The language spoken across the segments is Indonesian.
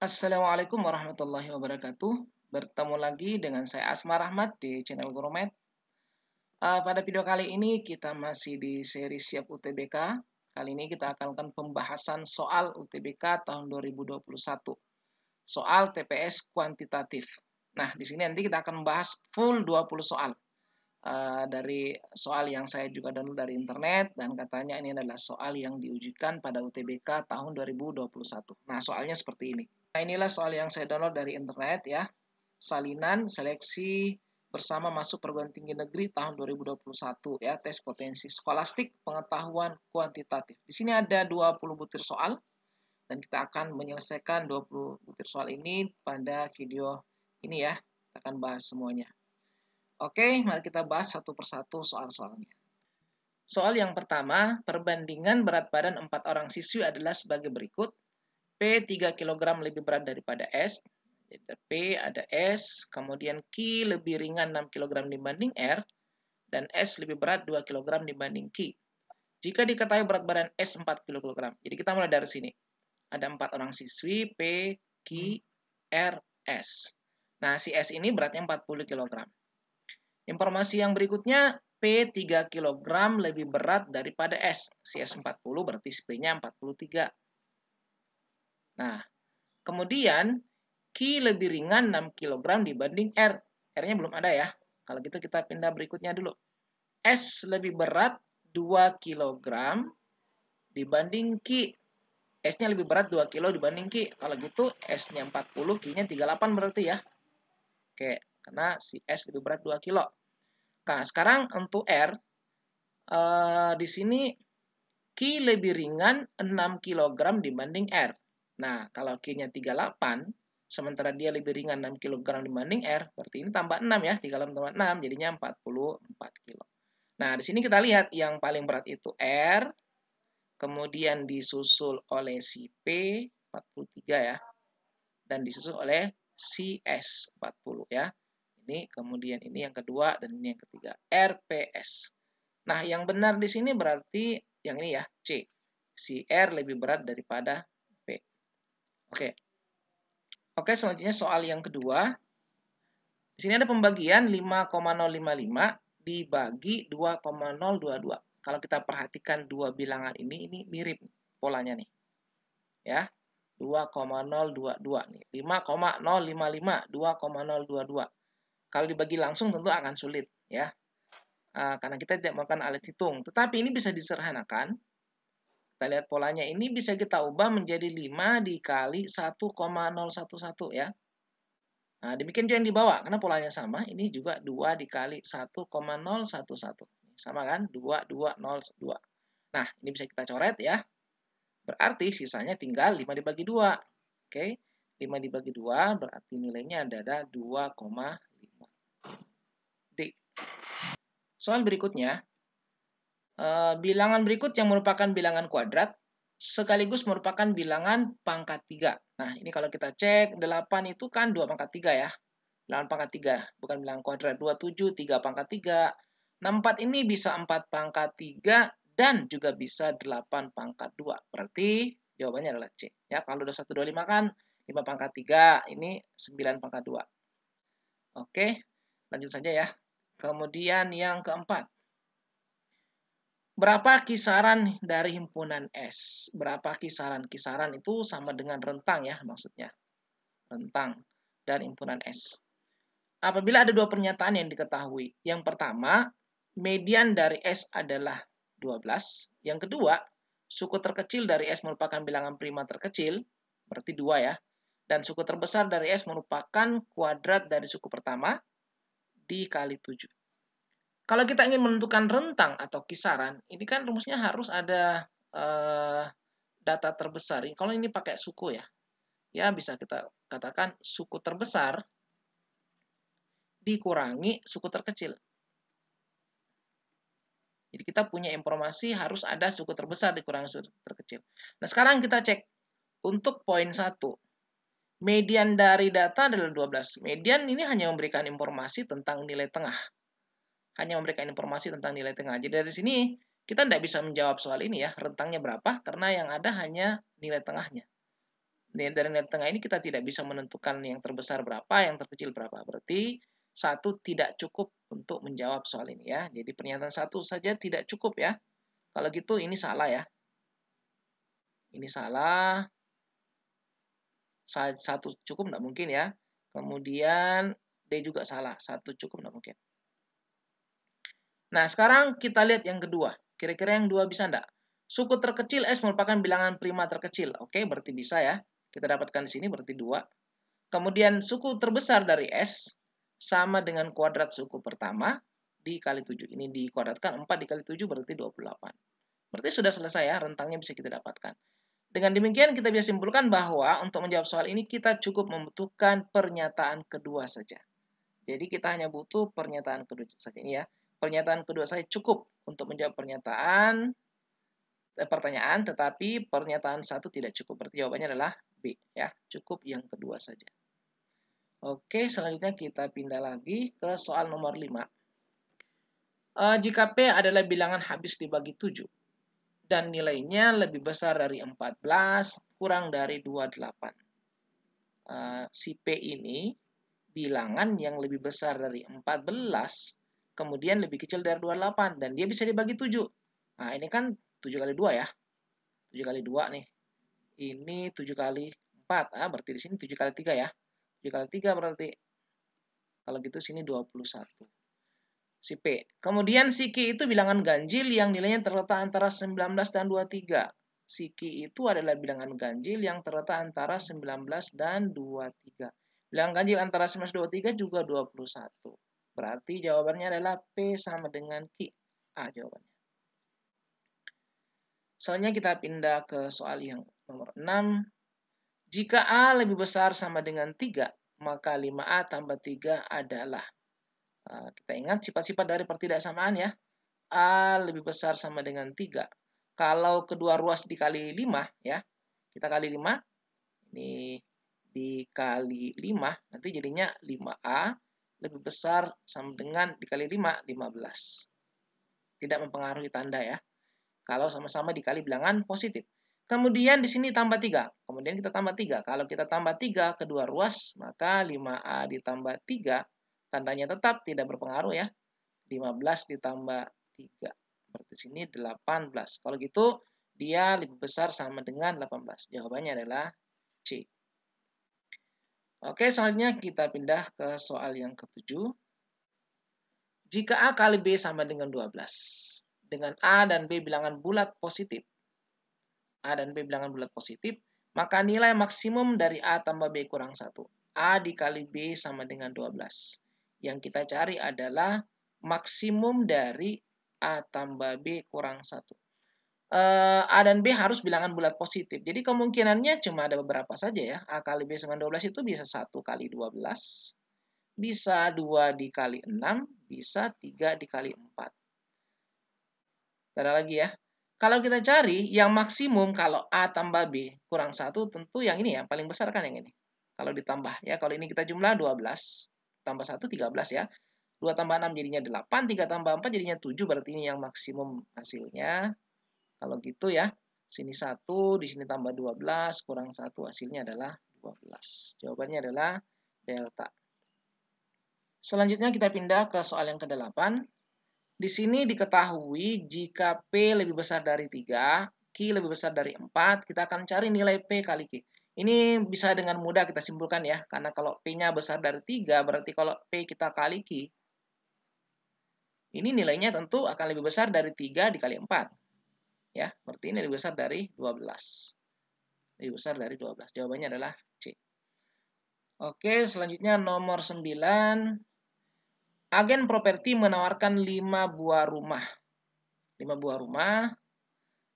Assalamualaikum warahmatullahi wabarakatuh. Bertemu lagi dengan saya Asma Rahmat di channel Gurumed. Pada video kali ini kita masih di seri Siap UTBK. Kali ini kita akan melakukan pembahasan soal UTBK tahun 2021. Soal TPS kuantitatif. Nah, di sini nanti kita akan membahas full 20 soal. Dari soal yang saya juga download dari internet, dan katanya ini adalah soal yang diujikan pada UTBK tahun 2021. Nah, soalnya seperti ini. Nah, inilah soal yang saya download dari internet ya. Salinan seleksi bersama masuk perguruan tinggi negeri tahun 2021 ya, tes potensi skolastik pengetahuan kuantitatif. Di sini ada 20 butir soal dan kita akan menyelesaikan 20 butir soal ini pada video ini ya. Kita akan bahas semuanya. Oke, mari kita bahas satu persatu soal-soalnya. Soal yang pertama, perbandingan berat badan 4 orang siswi adalah sebagai berikut. P 3 kg lebih berat daripada S. P ada S, kemudian Q lebih ringan 6 kg dibanding R, dan S lebih berat 2 kg dibanding Q. Jika diketahui berat badan S 4 kg. Jadi kita mulai dari sini. Ada 4 orang siswi, P, Q, R, S. Nah, si S ini beratnya 40 kg. Informasi yang berikutnya, P 3 kg lebih berat daripada S. Si S 40 berarti si P-nya 43. Nah, kemudian Q lebih ringan 6 kg dibanding R. R-nya belum ada ya. Kalau gitu kita pindah berikutnya dulu. S lebih berat 2 kg dibanding Q. S-nya lebih berat 2 kg dibanding Q. Kalau gitu S-nya 40, Q-nya 38 berarti ya. Oke, karena si S lebih berat 2 kg. Nah, sekarang untuk R, di sini Q lebih ringan 6 kg dibanding R. Nah, kalau Q-nya 38, sementara dia lebih ringan 6 kg dibanding R, berarti ini tambah 6 ya, 38 tambah 6, jadinya 44 kg. Nah, di sini kita lihat yang paling berat itu R, kemudian disusul oleh si P, 43 ya, dan disusul oleh si S, 40 ya. Ini, kemudian ini yang kedua, dan ini yang ketiga, RPS. Nah, yang benar di sini berarti yang ini ya, C. Si R lebih berat daripada P. Oke. Oke, selanjutnya soal yang kedua. Di sini ada pembagian 5,055 dibagi 2,022. Kalau kita perhatikan dua bilangan ini mirip polanya nih. Ya. 2,022 nih. 5,055, 2,022. Kalau dibagi langsung tentu akan sulit ya. Karena kita tidak melakukan alat hitung. Tetapi ini bisa disederhanakan. Kita lihat polanya, ini bisa kita ubah menjadi 5 dikali 1,011 ya. Nah, demikian juga yang di bawah, karena polanya sama, ini juga 2 dikali 1,011. Sama kan? 2, 2, 0, 2. Nah, ini bisa kita coret ya. Berarti sisanya tinggal 5 dibagi 2. Oke, 5 dibagi 2 berarti nilainya ada 2,5. D. Soal berikutnya. Bilangan berikut yang merupakan bilangan kuadrat sekaligus merupakan bilangan pangkat 3. Nah, ini kalau kita cek, 8 itu kan 2 pangkat 3 ya. Bilangan pangkat 3, bukan bilangan kuadrat. 27, 3 pangkat 3. 64 ini bisa 4 pangkat 3 dan juga bisa 8 pangkat 2. Berarti jawabannya adalah C. Ya, kalau 21, 25 kan 5 pangkat 3, ini 9 pangkat 2. Oke, lanjut saja ya. Kemudian yang keempat. Berapa kisaran dari himpunan S? Berapa kisaran? Kisaran itu sama dengan rentang ya maksudnya. Rentang dari himpunan S. Apabila ada dua pernyataan yang diketahui. Yang pertama, median dari S adalah 12. Yang kedua, suku terkecil dari S merupakan bilangan prima terkecil. Berarti 2 ya. Dan suku terbesar dari S merupakan kuadrat dari suku pertama dikali 7. Kalau kita ingin menentukan rentang atau kisaran, ini kan rumusnya harus ada data terbesar. Kalau ini pakai suku ya, ya bisa kita katakan suku terbesar dikurangi suku terkecil. Jadi kita punya informasi harus ada suku terbesar dikurangi suku terkecil. Nah sekarang kita cek untuk poin 1. Median dari data adalah 12. Median ini hanya memberikan informasi tentang nilai tengah. Hanya memberikan informasi tentang nilai tengah. Jadi dari sini kita tidak bisa menjawab soal ini ya, rentangnya berapa, karena yang ada hanya nilai tengahnya. Dari nilai tengah ini kita tidak bisa menentukan yang terbesar berapa, yang terkecil berapa. Berarti 1 tidak cukup untuk menjawab soal ini ya. Jadi pernyataan 1 saja tidak cukup ya. Kalau gitu ini salah ya. Ini salah. 1 cukup tidak mungkin ya. Kemudian D juga salah. 1 cukup tidak mungkin. Nah, sekarang kita lihat yang kedua. Kira-kira yang dua bisa enggak? Suku terkecil S merupakan bilangan prima terkecil. Oke, berarti bisa ya. Kita dapatkan di sini berarti 2. Kemudian suku terbesar dari S sama dengan kuadrat suku pertama dikali 7. Ini dikuadratkan 4 dikali 7 berarti 28. Berarti sudah selesai ya, rentangnya bisa kita dapatkan. Dengan demikian kita bisa simpulkan bahwa untuk menjawab soal ini kita cukup membutuhkan pernyataan kedua saja. Jadi kita hanya butuh pernyataan kedua saja ini ya. Pernyataan kedua saya cukup untuk menjawab pertanyaan, tetapi pernyataan 1 tidak cukup. Berarti jawabannya adalah B ya. Cukup yang kedua saja. Oke, selanjutnya kita pindah lagi ke soal nomor 5. Jika P adalah bilangan habis dibagi 7 dan nilainya lebih besar dari 14 kurang dari 28. Si P ini bilangan yang lebih besar dari 14 kemudian lebih kecil dari 28 dan dia bisa dibagi 7. Nah, ini kan 7 kali 2 ya. 7 kali 2 nih. Ini 7 kali 4. Berarti di sini 7 kali 3 ya. 7 kali 3 berarti. Kalau gitu sini 21. Si P. Kemudian si Q itu bilangan ganjil yang nilainya terletak antara 19 dan 23. Si Q itu adalah bilangan ganjil yang terletak antara 19 dan 23. Bilangan ganjil antara 19 dan 23 juga 21. Berarti jawabannya adalah P sama dengan Q. A jawabannya. Selanjutnya kita pindah ke soal yang nomor 6. Jika A lebih besar sama dengan 3, maka 5A tambah 3 adalah. Kita ingat sifat-sifat dari pertidaksamaan ya. A lebih besar sama dengan 3. Kalau kedua ruas dikali 5 ya. Kita kali 5. Ini dikali 5. Nanti jadinya 5A lebih besar sama dengan dikali 5, 15. Tidak mempengaruhi tanda ya. Kalau sama-sama dikali bilangan positif. Kemudian di sini tambah 3. Kemudian kita tambah 3. Kalau kita tambah 3 kedua ruas, maka 5A ditambah 3. Tandanya tetap tidak berpengaruh ya. 15 ditambah 3. Berarti sini 18. Kalau gitu, dia lebih besar sama dengan 18. Jawabannya adalah C. Oke, selanjutnya kita pindah ke soal yang ke-7. Jika A kali B sama dengan 12, dengan A dan B bilangan bulat positif, A dan B bilangan bulat positif, maka nilai maksimum dari A tambah B kurang 1. A dikali B sama dengan 12. Yang kita cari adalah maksimum dari A tambah B kurang 1. A dan B harus bilangan bulat positif. Jadi kemungkinannya cuma ada beberapa saja ya. A kali B sama 12 itu bisa 1 kali 12, bisa 2 dikali 6, bisa 3 dikali 4. Ada lagi ya. Kalau kita cari yang maksimum kalau A tambah B kurang 1, tentu yang ini ya, paling besar kan yang ini. Kalau ditambah ya, kalau ini kita jumlah 12, tambah 1, 13 ya. 2 tambah 6 jadinya 8, 3 tambah 4 jadinya 7, berarti ini yang maksimum hasilnya. Kalau gitu ya, sini 1, di sini tambah 12, kurang 1, hasilnya adalah 12. Jawabannya adalah delta. Selanjutnya kita pindah ke soal yang ke-8. Di sini diketahui jika P lebih besar dari 3, Q lebih besar dari 4, kita akan cari nilai P kali Q. Ini bisa dengan mudah kita simpulkan ya, karena kalau P-nya besar dari 3, berarti kalau P kita kali Q, ini nilainya tentu akan lebih besar dari 3 dikali 4. Ya, berarti ini lebih besar dari 12. Lebih besar dari 12. Jawabannya adalah C. Oke, selanjutnya nomor 9. Agen properti menawarkan 5 buah rumah. 5 buah rumah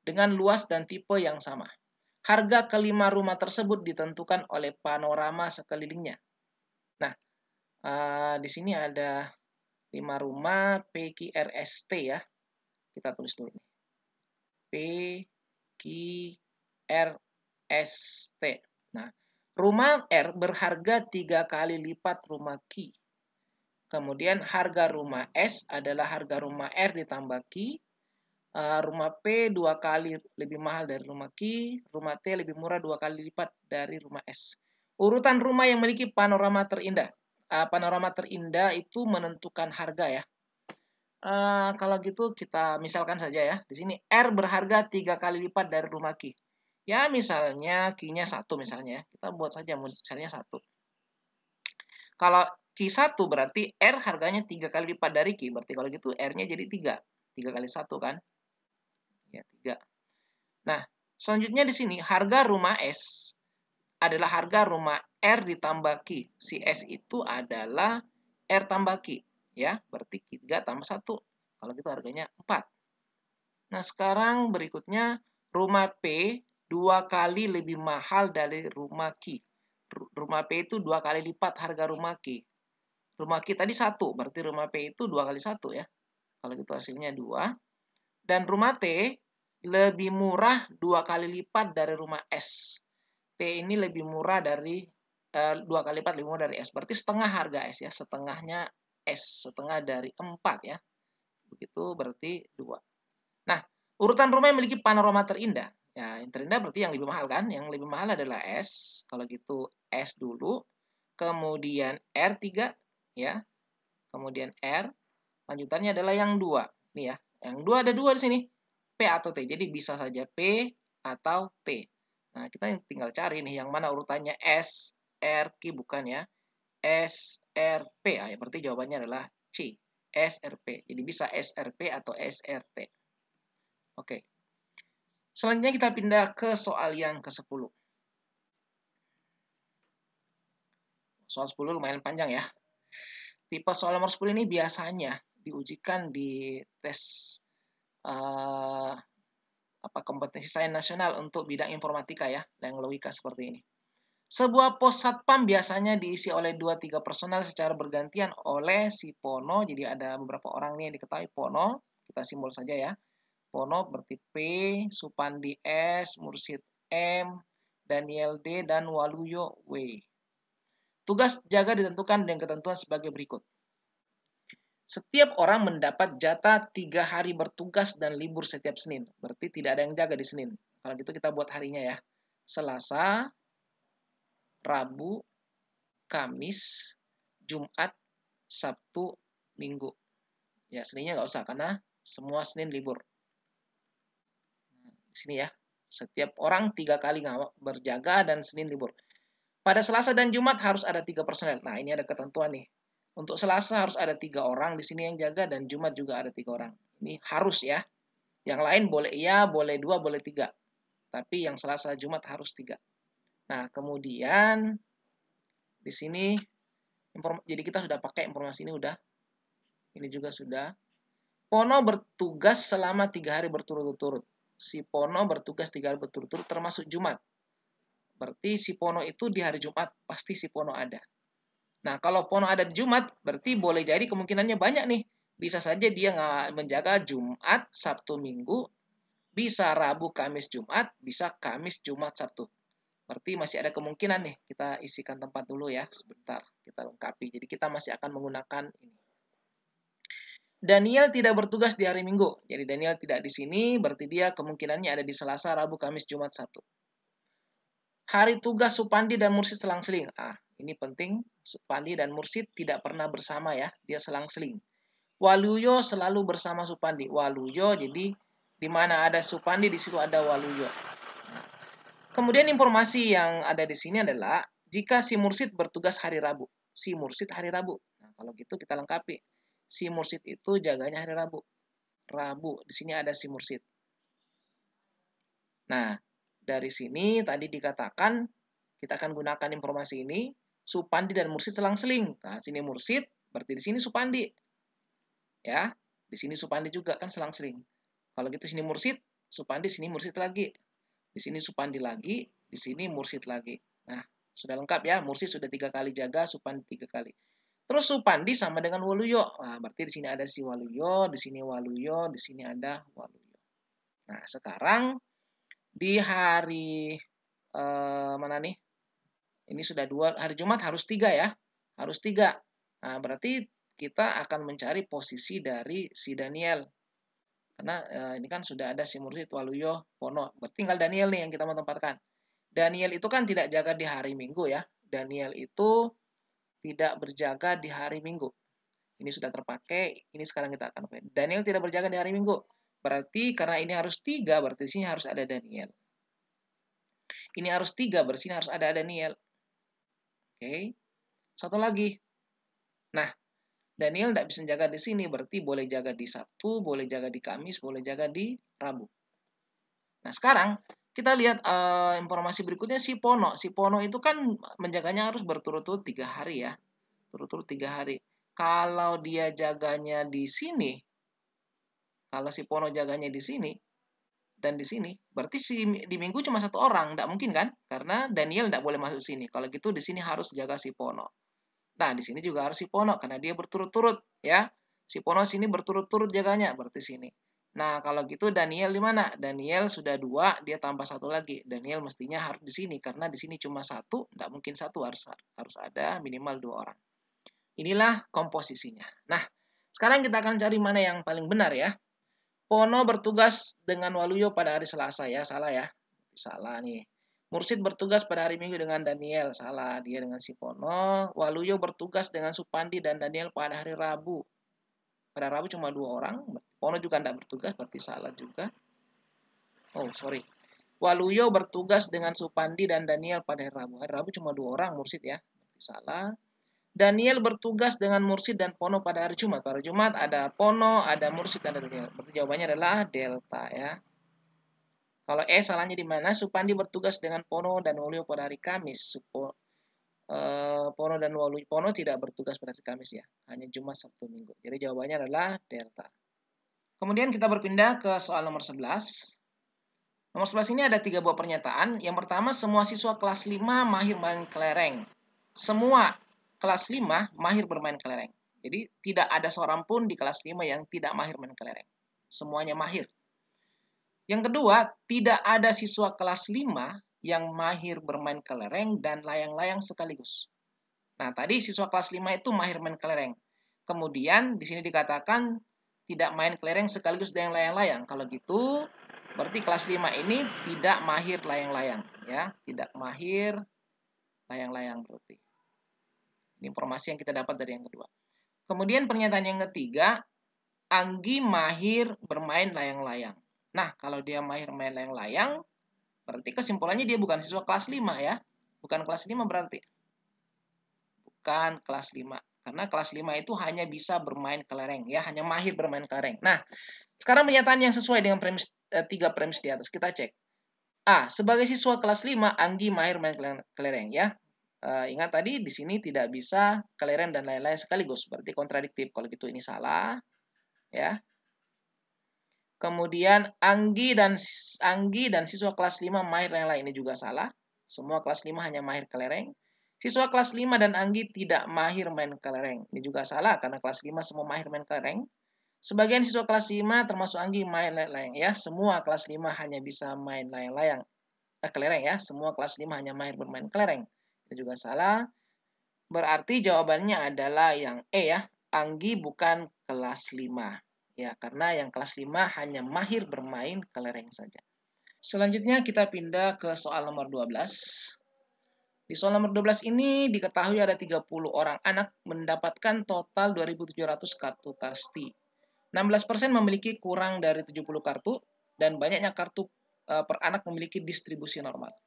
dengan luas dan tipe yang sama. Harga kelima rumah tersebut ditentukan oleh panorama sekelilingnya. Nah, di sini ada 5 rumah PQRST ya. Kita tulis dulu nih. PQRST. Nah, rumah R berharga 3 kali lipat rumah Q. Kemudian harga rumah S adalah harga rumah R ditambah Q. Rumah P 2 kali lebih mahal dari rumah Q, rumah T lebih murah 2 kali lipat dari rumah S. Urutan rumah yang memiliki panorama terindah. Panorama terindah itu menentukan harga ya. Kalau gitu kita misalkan saja ya, di sini R berharga 3 kali lipat dari rumah Q. Ya misalnya Q-nya 1 misalnya ya. Kita buat saja misalnya 1. Kalau Q1 berarti R harganya 3 kali lipat dari Q. Berarti kalau gitu R-nya jadi 3. 3 kali 1 kan? Ya, 3. Nah, selanjutnya di sini harga rumah S adalah harga rumah R ditambah Q. Si S itu adalah R tambah Q. Ya, berarti Q3 tambah 1. Kalau gitu harganya 4. Nah, sekarang berikutnya rumah P 2 kali lebih mahal dari rumah Q. Rumah P itu 2 kali lipat harga rumah Q. Rumah Q tadi 1, berarti rumah P itu 2 kali 1 ya. Kalau gitu hasilnya 2. Dan rumah T lebih murah 2 kali lipat dari rumah S. T ini lebih murah dari 2 kali lipat lebih murah dari S. Berarti setengah harga S ya. Setengahnya S. Setengah dari 4 ya. Begitu berarti 2. Nah, urutan rumah yang memiliki panorama terindah. Ya, yang terindah berarti yang lebih mahal kan? Yang lebih mahal adalah S. Kalau gitu S dulu. Kemudian R3 ya. Kemudian R. Lanjutannya adalah yang 2. Nih ya. Yang 2 ada 2 di sini. P atau T. Jadi bisa saja P atau T. Nah, kita tinggal cari nih yang mana urutannya S, R, Q bukan ya. S, R, P. Ya, berarti jawabannya adalah C. S, R, P. Jadi bisa S, R, P atau S, R, T. Oke. Selanjutnya kita pindah ke soal yang ke-10. Soal 10 lumayan panjang ya. Tipe soal nomor 10 ini biasanya diujikan di tes kompetensi sains nasional untuk bidang informatika ya, yang logika seperti ini. Sebuah pos satpam biasanya diisi oleh 2-3 personel secara bergantian oleh si Pono. Jadi ada beberapa orang nih yang diketahui Pono. Kita simbol saja ya. Pono berarti P, Supandi S, Mursid M, Daniel D, dan Waluyo W. Tugas jaga ditentukan dengan ketentuan sebagai berikut. Setiap orang mendapat jatah 3 hari bertugas dan libur setiap Senin. Berarti tidak ada yang jaga di Senin. Kalau gitu kita buat harinya ya. Selasa, Rabu, Kamis, Jumat, Sabtu, Minggu. Ya, Seninnya nggak usah karena semua Senin libur. Nah, di sini ya. Setiap orang 3 kali berjaga dan Senin libur. Pada Selasa dan Jumat harus ada 3 personel. Nah, ini ada ketentuan nih. Untuk Selasa harus ada 3 orang di sini yang jaga dan Jumat juga ada 3 orang. Ini harus ya. Yang lain boleh iya, boleh 2, boleh 3. Tapi yang Selasa Jumat harus 3. Nah, kemudian di sini jadi kita sudah pakai informasi ini udah. Ini juga sudah. Pono bertugas selama 3 hari berturut-turut. Si Pono bertugas 3 hari berturut-turut termasuk Jumat. Berarti si Pono itu di hari Jumat pasti si Pono ada. Nah, kalau Pono ada di Jumat, berarti boleh jadi kemungkinannya banyak nih. Bisa saja dia nggak menjaga Jumat, Sabtu, Minggu. Bisa Rabu, Kamis, Jumat. Bisa Kamis, Jumat, Sabtu. Berarti masih ada kemungkinan nih. Kita isikan tempat dulu ya. Sebentar, kita lengkapi. Jadi kita masih akan menggunakan ini. Daniel tidak bertugas di hari Minggu. Jadi Daniel tidak di sini, berarti dia kemungkinannya ada di Selasa, Rabu, Kamis, Jumat, Sabtu. Hari tugas Supandi dan Mursid selang-seling. Ini penting. Supandi dan Mursid tidak pernah bersama ya. Dia selang-seling. Waluyo selalu bersama Supandi. Waluyo, jadi di mana ada Supandi, di situ ada Waluyo. Nah, kemudian informasi yang ada di sini adalah jika si Mursid bertugas hari Rabu. Si Mursid hari Rabu. Nah, kalau gitu kita lengkapi. Si Mursid itu jaganya hari Rabu. Rabu, di sini ada si Mursid. Nah, dari sini tadi dikatakan kita akan gunakan informasi ini. Supandi dan Mursid selang-seling. Nah, sini Mursid, berarti di sini Supandi. Ya, di sini Supandi juga kan selang-seling. Kalau gitu sini Mursid, Supandi, sini Mursid lagi. Di sini Supandi lagi, di sini Mursid lagi. Nah, sudah lengkap ya. Mursid sudah 3 kali jaga, Supandi 3 kali. Terus Supandi sama dengan Waluyo. Nah, berarti di sini ada si Waluyo, di sini Waluyo, di sini ada Waluyo. Nah, sekarang di hari mana nih? Ini sudah 2, hari Jumat harus 3 ya. Harus 3. Nah, berarti kita akan mencari posisi dari si Daniel. Karena ini kan sudah ada si Mursid, Waluyo, Pono. Tinggal Daniel nih yang kita mau tempatkan. Daniel itu kan tidak jaga di hari Minggu ya. Daniel itu tidak berjaga di hari Minggu. Ini sudah terpakai, ini sekarang kita akan pakai. Daniel tidak berjaga di hari Minggu. Berarti karena ini harus 3, berarti di sini harus ada Daniel. Ini harus 3, berarti sini harus ada Daniel. Oke. Satu lagi. Nah, Daniel tidak bisa jaga di sini, berarti boleh jaga di Sabtu, boleh jaga di Kamis, boleh jaga di Rabu. Nah, sekarang kita lihat informasi berikutnya si Pono. Si Pono itu kan menjaganya harus berturut-turut 3 hari ya. Turut-turut 3 hari. Kalau dia jaganya di sini, kalau si Pono jaganya di sini, dan di sini, berarti di Minggu cuma 1 orang, tidak mungkin kan? Karena Daniel tidak boleh masuk sini. Kalau gitu di sini harus jaga si Pono. Nah, di sini juga harus si Pono karena dia berturut-turut ya. Si Pono sini berturut-turut jaganya, berarti sini. Nah, kalau gitu Daniel di mana? Daniel sudah 2, dia tambah 1 lagi. Daniel mestinya harus di sini karena di sini cuma 1, tidak mungkin 1, harus ada minimal 2 orang. Inilah komposisinya. Nah, sekarang kita akan cari mana yang paling benar ya. Pono bertugas dengan Waluyo pada hari Selasa ya, salah ya. Salah nih. Mursid bertugas pada hari Minggu dengan Daniel, salah dia dengan si Pono. Waluyo bertugas dengan Supandi dan Daniel pada hari Rabu. Pada Rabu cuma 2 orang. Pono juga tidak bertugas, berarti salah juga. Oh, sorry. Waluyo bertugas dengan Supandi dan Daniel pada hari Rabu. Hari Rabu cuma 2 orang, Mursid ya. Berarti salah. Daniel bertugas dengan Mursid dan Pono pada hari Jumat. Pada Jumat ada Pono, ada Mursid, dan ada Daniel. Berarti jawabannya adalah delta ya. Kalau salahnya di mana? Supandi bertugas dengan Pono dan Waluyo pada hari Kamis. Pono dan Waluyo. Pono tidak bertugas pada hari Kamis ya. Hanya Jumat, Sabtu, Minggu. Jadi jawabannya adalah delta. Kemudian kita berpindah ke soal nomor 11. Nomor 11 ini ada 3 buah pernyataan. Yang pertama, semua siswa kelas 5 mahir main kelereng. Semua kelas 5 mahir bermain kelereng. Jadi tidak ada seorang pun di kelas 5 yang tidak mahir main kelereng. Semuanya mahir. Yang kedua, tidak ada siswa kelas 5 yang mahir bermain kelereng dan layang-layang sekaligus. Nah, tadi siswa kelas 5 itu mahir main kelereng. Kemudian di sini dikatakan tidak main kelereng sekaligus dengan layang-layang. Kalau gitu, berarti kelas 5 ini tidak mahir layang-layang ya, tidak mahir layang-layang berarti. Ini informasi yang kita dapat dari yang kedua. Kemudian pernyataan yang ketiga, Anggi mahir bermain layang-layang. Nah, kalau dia mahir main layang-layang, berarti kesimpulannya dia bukan siswa kelas 5 ya. Bukan kelas 5 berarti. Bukan kelas 5. Karena kelas 5 itu hanya bisa bermain kelereng ya, hanya mahir bermain kelereng. Nah, sekarang pernyataan yang sesuai dengan premis 3 premis di atas. Kita cek. A. Sebagai siswa kelas 5, Anggi mahir main kelereng ya. Ingat tadi di sini tidak bisa kelereng dan lain-lain sekaligus, berarti kontradiktif. Kalau gitu ini salah, ya. Kemudian Anggi dan siswa kelas 5 mahir lain-lain, ini juga salah. Semua kelas 5 hanya mahir kelereng. Siswa kelas 5 dan Anggi tidak mahir main kelereng. Ini juga salah karena kelas 5 semua mahir main kelereng. Sebagian siswa kelas 5 termasuk Anggi main layang-layang ya. Semua kelas 5 hanya bisa main layang-layang. Kelereng ya. Semua kelas 5 hanya mahir bermain kelereng. Ini juga salah. Berarti jawabannya adalah yang E ya. Anggi bukan kelas 5. Ya, karena yang kelas 5 hanya mahir bermain kelereng saja. Selanjutnya kita pindah ke soal nomor 12. Di soal nomor 12 ini diketahui ada 30 orang anak mendapatkan total 2.700 kartu Karsti. 16% memiliki kurang dari 70 kartu dan banyaknya kartu per anak memiliki distribusi normal.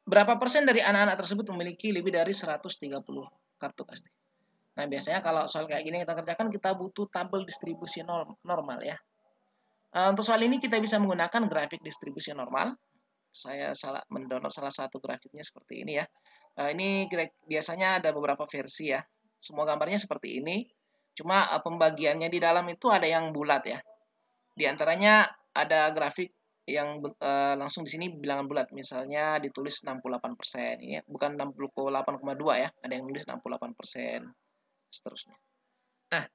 Berapa persen dari anak-anak tersebut memiliki lebih dari 130 kartu Karsti? Nah, biasanya kalau soal kayak gini kita kerjakan, kita butuh tabel distribusi normal ya. Untuk soal ini kita bisa menggunakan grafik distribusi normal. Saya mendownload salah satu grafiknya seperti ini ya. Ini biasanya ada beberapa versi ya. Semua gambarnya seperti ini. Cuma pembagiannya di dalam itu ada yang bulat ya. Di antaranya ada grafik yang langsung di sini bilangan bulat. Misalnya ditulis 68%. Ini bukan 68,2 ya. Ada yang nulis 68%. Seterusnya. Nah,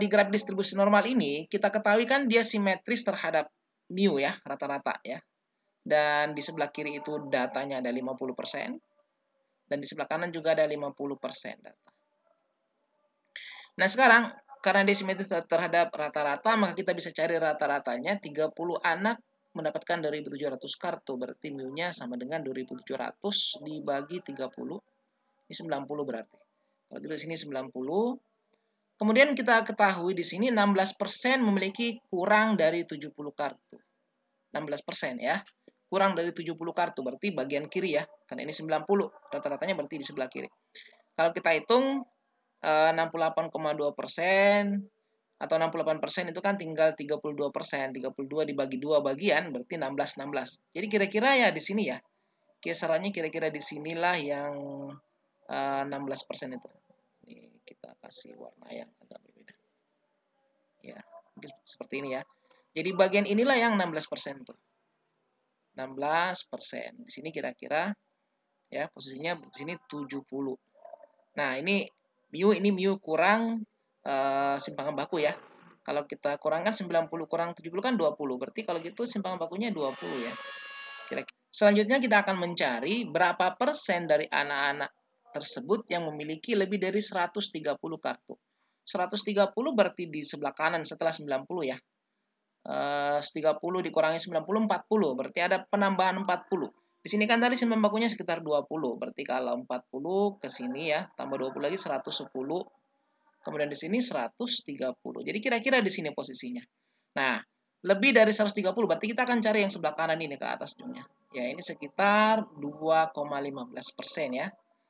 di grafik distribusi normal ini kita ketahui kan dia simetris terhadap mu ya, rata-rata ya. Dan di sebelah kiri itu datanya ada 50%. Dan di sebelah kanan juga ada 50% data. Nah, sekarang Karena dia simetris terhadap rata-rata, maka kita bisa cari rata-ratanya. 30 anak mendapatkan 2.700 kartu, berarti mu-nya sama dengan 2.700 dibagi 30. Ini 90 berarti. Kalau gitu di sini 90. Kemudian kita ketahui di sini 16% memiliki kurang dari 70 kartu. 16% ya. Kurang dari 70 kartu berarti bagian kiri ya. Karena ini 90. Rata-ratanya berarti di sebelah kiri. Kalau kita hitung 68,2% atau 68% itu kan tinggal 32%. 32 dibagi 2 bagian berarti 16. Jadi kira-kira ya di sini ya. Kisarannya kira-kira di sinilah yang 16% itu. Ini kita kasih warna yang agak berbeda. Ya, seperti ini ya. Jadi bagian inilah yang 16% tuh. 16%. Di sini kira-kira ya posisinya di sini 70. Nah, ini mu kurang simpangan baku ya. Kalau kita kurangkan 90 kurang 70 kan 20. Berarti kalau gitu simpangan bakunya 20 ya. Kira-kira. Selanjutnya kita akan mencari berapa persen dari anak-anak tersebut yang memiliki lebih dari 130 kartu. 130 berarti di sebelah kanan setelah 90 ya. 30 dikurangi 90, 40. Berarti ada penambahan 40. Di sini kan tadi simpan bakunya sekitar 20. Berarti kalau 40 ke sini ya, tambah 20 lagi 110. Kemudian di sini 130. Jadi kira-kira di sini posisinya. Nah, lebih dari 130 berarti kita akan cari yang sebelah kanan ini ke atas ujungnya. Ya, ini sekitar 2,15% ya.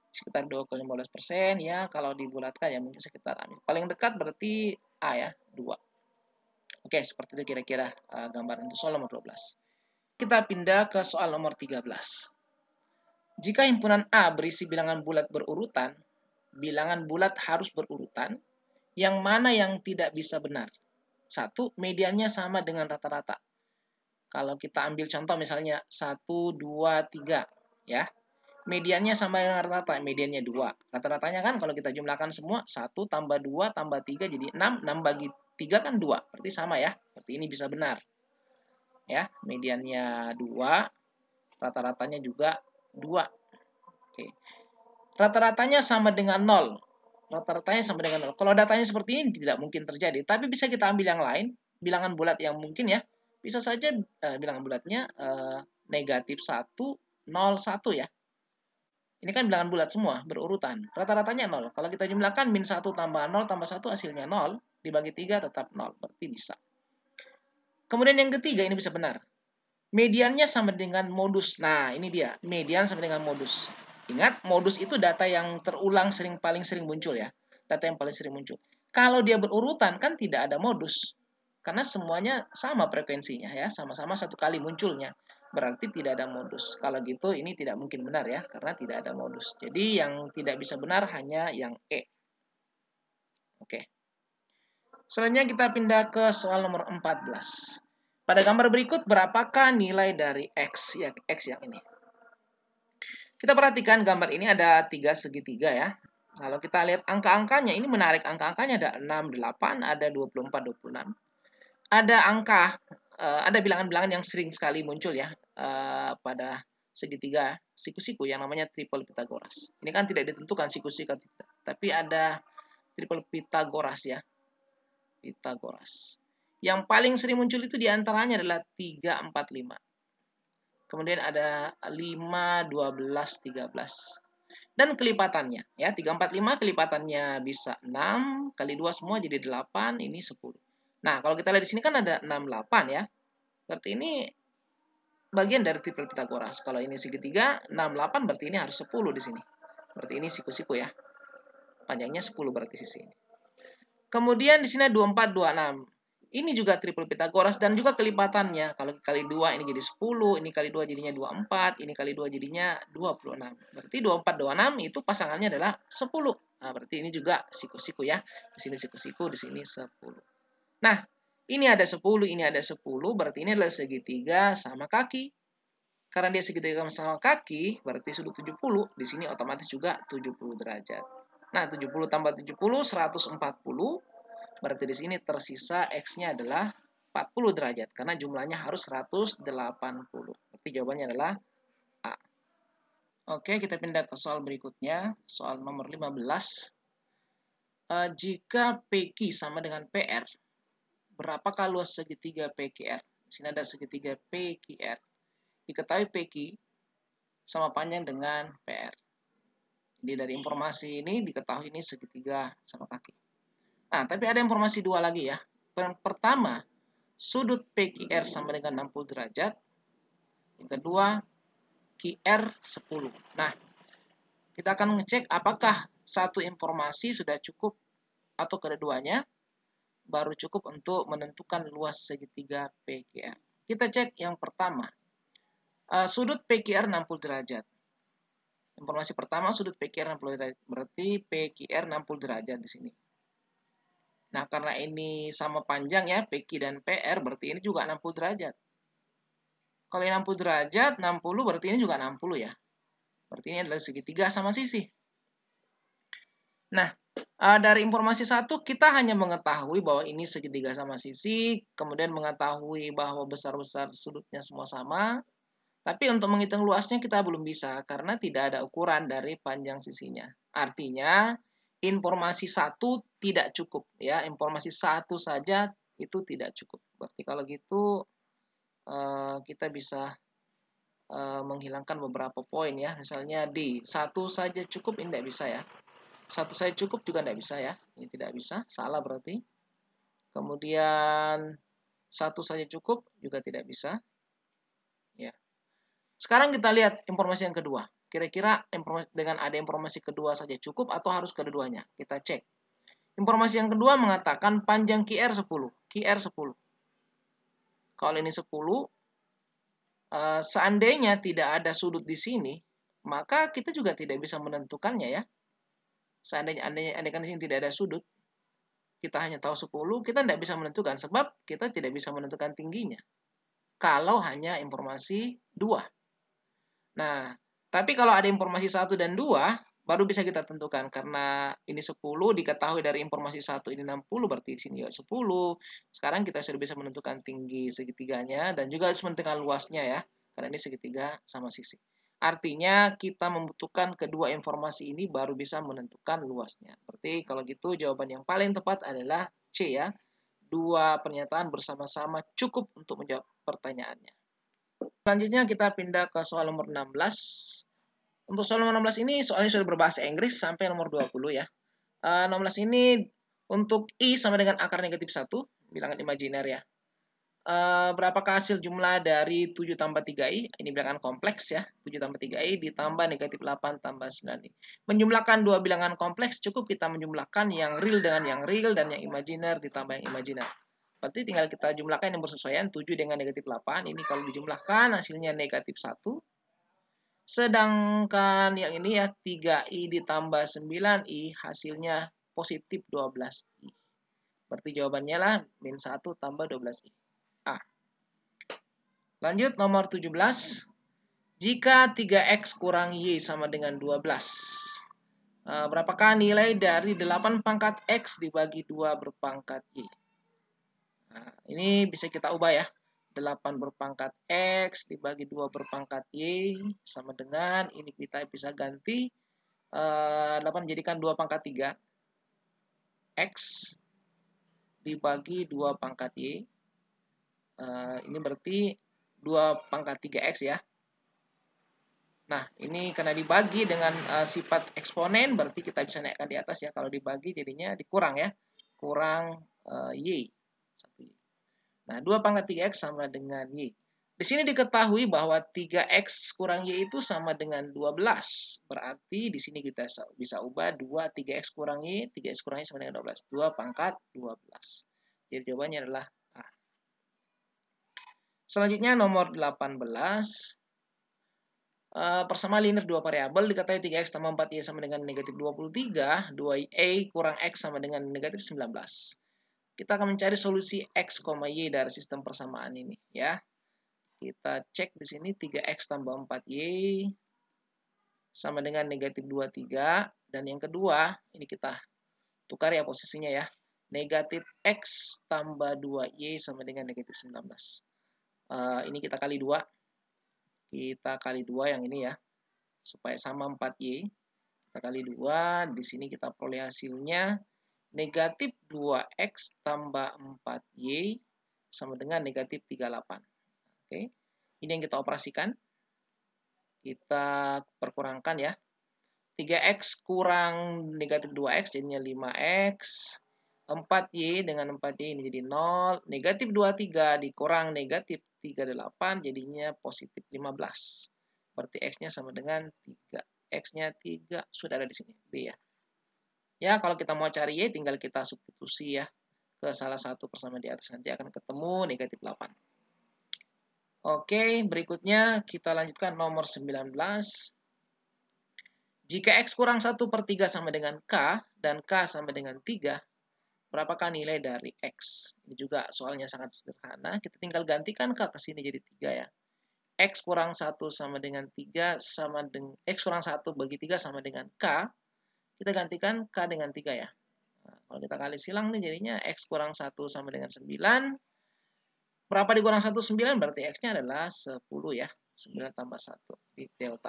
Sekitar 2,15% ya, kalau dibulatkan ya mungkin sekitar paling dekat berarti A ya, 2. Oke, seperti itu kira-kira gambaran untuk soal nomor 12. Kita pindah ke soal nomor 13. Jika himpunan A berisi bilangan bulat berurutan, bilangan bulat harus berurutan, yang mana yang tidak bisa benar? 1. Mediannya sama dengan rata-rata. Kalau kita ambil contoh misalnya 1, 2, 3. Ya. Mediannya sama dengan rata-rata. Mediannya 2. Rata-ratanya kan kalau kita jumlahkan semua, 1 tambah 2 tambah 3 jadi 6. 6 bagi 3 kan 2. Berarti sama ya. Berarti ini bisa benar. Ya, mediannya 2. Rata-ratanya juga 2. Oke. Rata-ratanya sama dengan 0. Rata-ratanya sama dengan 0. Kalau datanya seperti ini tidak mungkin terjadi. Tapi bisa kita ambil yang lain. Bilangan bulat yang mungkin ya. Bisa saja bilangan bulatnya negatif 1, 0, 1 ya. Ini kan bilangan bulat semua, berurutan. Rata-ratanya 0. Kalau kita jumlahkan min 1 tambah 0 tambah 1 hasilnya 0. Dibagi 3 tetap 0. Berarti bisa. Kemudian yang ketiga ini bisa benar. Mediannya sama dengan modus. Nah, ini dia. Median sama dengan modus. Ingat, modus itu data yang terulang paling sering muncul ya. Data yang paling sering muncul. Kalau dia berurutan, kan tidak ada modus. Karena semuanya sama frekuensinya ya. Sama-sama satu kali munculnya. Berarti tidak ada modus. Kalau gitu, ini tidak mungkin benar ya. Karena tidak ada modus. Jadi, yang tidak bisa benar hanya yang E. Oke. Selanjutnya kita pindah ke soal nomor 14. Pada gambar berikut, berapakah nilai dari X? Ya, X yang ini. Kita perhatikan gambar ini ada 3 segitiga ya. Kalau kita lihat angka-angkanya, ini menarik. Angka-angkanya ada 6, 8, ada 24, 26. Ada angka, ada bilangan-bilangan yang sering sekali muncul ya pada segitiga siku-siku yang namanya triple Pythagoras. Ini kan tidak ditentukan siku-siku, tapi ada triple Pythagoras ya. Pythagoras. Yang paling sering muncul itu diantaranya adalah 3, 4, 5. Kemudian ada 5, 12, 13. Dan kelipatannya. Ya, 3, 4, 5 kelipatannya bisa 6. Kali 2 semua jadi 8. Ini 10. Nah, kalau kita lihat di sini kan ada 6, 8 ya. Berarti ini bagian dari triple Pythagoras. Kalau ini segitiga, 6, 8 berarti ini harus 10 di sini. Berarti ini siku-siku ya. Panjangnya 10 berarti sisi ini. Kemudian di sini 24, 26. Ini juga triple Pythagoras dan juga kelipatannya. Kalau kali 2 ini jadi 10, ini kali 2 jadinya 24, ini kali 2 jadinya 26. Berarti 24, 26 itu pasangannya adalah 10. Nah, berarti ini juga siku-siku ya. Di sini siku-siku, di sini 10. Nah, ini ada 10, ini ada 10, berarti ini adalah segitiga sama kaki. Karena dia segitiga sama kaki, berarti sudut 70. Di sini otomatis juga 70 derajat. Nah, 70 tambah 70, 140. Berarti di sini tersisa X-nya adalah 40 derajat. Karena jumlahnya harus 180. Berarti jawabannya adalah A. Oke, kita pindah ke soal berikutnya. Soal nomor 15. jika PQ sama dengan PR, berapakah luas segitiga PQR? Di sini ada segitiga PQR. Diketahui PQ sama panjang dengan PR. Jadi dari informasi ini diketahui ini segitiga sama kaki. Nah, tapi ada informasi dua lagi ya. Pertama, sudut PQR sama dengan 60 derajat. Yang kedua, QR 10. Nah, kita akan ngecek apakah satu informasi sudah cukup atau keduanya baru cukup untuk menentukan luas segitiga PQR. Kita cek yang pertama. Sudut PQR 60 derajat. Informasi pertama, sudut PQR 60 derajat. Berarti PQR 60 derajat di sini. Nah, karena ini sama panjang ya, PQ dan PR, berarti ini juga 60 derajat. Kalau ini 60 derajat, 60 berarti ini juga 60 ya. Berarti ini adalah segitiga sama sisi. Nah, dari informasi satu, kita hanya mengetahui bahwa ini segitiga sama sisi, kemudian mengetahui bahwa besar-besar sudutnya semua sama, tapi untuk menghitung luasnya kita belum bisa, karena tidak ada ukuran dari panjang sisinya. Artinya, informasi satu tidak cukup. Ya, informasi satu saja itu tidak cukup. Berarti kalau gitu, kita bisa menghilangkan beberapa poin ya. Misalnya di satu saja cukup, ini tidak bisa ya. Satu saja cukup juga tidak bisa ya. Ini tidak bisa, salah berarti. Kemudian satu saja cukup juga tidak bisa. Ya. Sekarang kita lihat informasi yang kedua. Kira-kira dengan ada informasi kedua saja cukup atau harus kedua-duanya? Kita cek. Informasi yang kedua mengatakan panjang QR 10. QR 10. Kalau ini 10, seandainya tidak ada sudut di sini, maka kita juga tidak bisa menentukannya ya. Seandainya andaikan di sini tidak ada sudut, kita hanya tahu 10, kita tidak bisa menentukan sebab kita tidak bisa menentukan tingginya. Kalau hanya informasi 2. Nah, tapi kalau ada informasi 1 dan 2, baru bisa kita tentukan. Karena ini 10, diketahui dari informasi 1 ini 60, berarti di sini juga 10. Sekarang kita sudah bisa menentukan tinggi segitiganya, dan juga harus menentukan luasnya ya. Karena ini segitiga sama sisi. Artinya kita membutuhkan kedua informasi ini baru bisa menentukan luasnya. Berarti kalau gitu jawaban yang paling tepat adalah C ya. Dua pernyataan bersama-sama cukup untuk menjawab pertanyaannya. Selanjutnya kita pindah ke soal nomor 16. Untuk soal nomor 16 ini soalnya sudah berbahasa Inggris sampai nomor 20 ya. 16 ini untuk I sama dengan akar negatif 1, bilangan imajiner ya. Berapakah hasil jumlah dari 7 tambah 3i? Ini bilangan kompleks ya. 7 tambah 3i ditambah negatif 8 tambah 9i. Menjumlahkan dua bilangan kompleks, cukup kita menjumlahkan yang real dengan yang real, dan yang imajiner ditambah yang imajiner. Berarti tinggal kita jumlahkan yang bersesuaian, 7 dengan negatif 8. Ini kalau dijumlahkan hasilnya negatif 1. Sedangkan yang ini ya, 3i ditambah 9i hasilnya positif 12i. Berarti jawabannya lah min 1 tambah 12i. Lanjut nomor 17. Jika 3x kurang y sama dengan 12. Berapakah nilai dari 8 pangkat x dibagi 2 berpangkat y? Nah, ini bisa kita ubah ya. 8 berpangkat x dibagi 2 berpangkat y sama dengan, ini kita bisa ganti 8 jadikan 2 pangkat 3 x dibagi 2 pangkat y. Ini berarti 2 pangkat 3x ya. Nah, ini karena dibagi dengan sifat eksponen, berarti kita bisa naikkan di atas ya. Kalau dibagi jadinya dikurang ya. Kurang y. 1y. Nah, 2 pangkat 3x sama dengan y. Di sini diketahui bahwa 3x kurang y itu sama dengan 12. Berarti di sini kita bisa ubah 2 3x kurang y, 3x kurang y sama dengan 12. 2 pangkat 12. Jadi jawabannya adalah A. Selanjutnya nomor 18. Persamaan linear dua variabel, diketahui 3x tambah 4y sama dengan negatif 23, 2a kurang x sama dengan negatif 19. Kita akan mencari solusi x, y dari sistem persamaan ini ya. Kita cek di sini 3x tambah 4y sama dengan negatif 23, dan yang kedua ini kita tukar ya posisinya ya. Negatif x tambah 2y sama dengan negatif 19. Ini kita kali 2. Kita kali 2 yang ini ya. Supaya sama 4y. Kita kali 2. Di sini kita peroleh hasilnya. negatif 2x tambah 4y sama dengan negatif 38. Oke, ini yang kita operasikan. Kita perkurangkan ya. 3x kurang negatif 2x jadinya 5x. 4y dengan 4y ini jadi 0. Negatif 23 dikurang negatif 38 jadinya positif 15. Berarti x-nya sama dengan 3. X-nya 3 sudah ada di sini. B ya. Ya, kalau kita mau cari y tinggal kita substitusi ya ke salah satu persamaan di atas. Nanti akan ketemu negatif 8. Oke, berikutnya kita lanjutkan nomor 19. Jika X kurang 1/3 sama dengan K, dan K sama dengan 3, berapakah nilai dari X? Ini juga soalnya sangat sederhana. Kita tinggal gantikan K ke sini jadi 3 ya. X kurang 1 sama dengan 3 sama dengan X kurang 1 bagi 3 sama dengan K. Kita gantikan K dengan 3 ya. Nah, kalau kita kali silang nih jadinya X kurang 1 sama dengan 9. Berapa dikurang 1? 9, berarti X-nya adalah 10 ya. 9 tambah 1 di delta.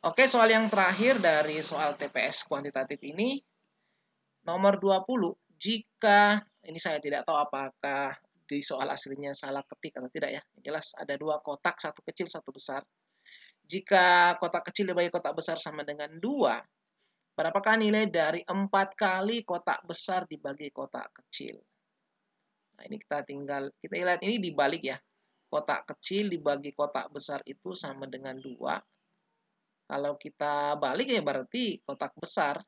Oke, soal yang terakhir dari soal TPS kuantitatif ini. Nomor 20. Jika, ini saya tidak tahu apakah di soal aslinya salah ketik atau tidak ya. Yang jelas ada 2 kotak, satu kecil, satu besar. Jika kotak kecil dibagi kotak besar sama dengan 2, berapakah nilai dari 4 kali kotak besar dibagi kotak kecil? Nah, ini kita lihat ini dibalik ya. Kotak kecil dibagi kotak besar itu sama dengan 2. Kalau kita balik ya berarti kotak besar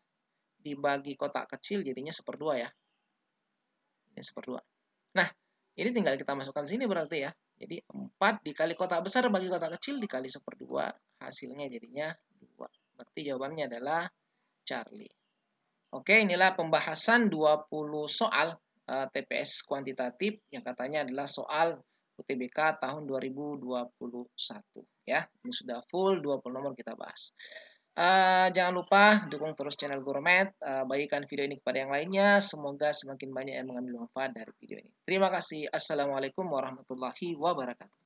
dibagi kotak kecil jadinya 1/2 ya. Ini 1/2. Nah, ini tinggal kita masukkan sini berarti ya. Jadi 4 dikali kotak besar bagi kotak kecil dikali 1/2. Hasilnya jadinya 2. Berarti jawabannya adalah Charlie. Oke, inilah pembahasan 20 soal TPS kuantitatif yang katanya adalah soal UTBK tahun 2021 ya. Ini sudah full 20 nomor kita bahas. Jangan lupa dukung terus channel Gurumed, bagikan video ini kepada yang lainnya. Semoga semakin banyak yang mengambil manfaat dari video ini. Terima kasih. Assalamualaikum warahmatullahi wabarakatuh.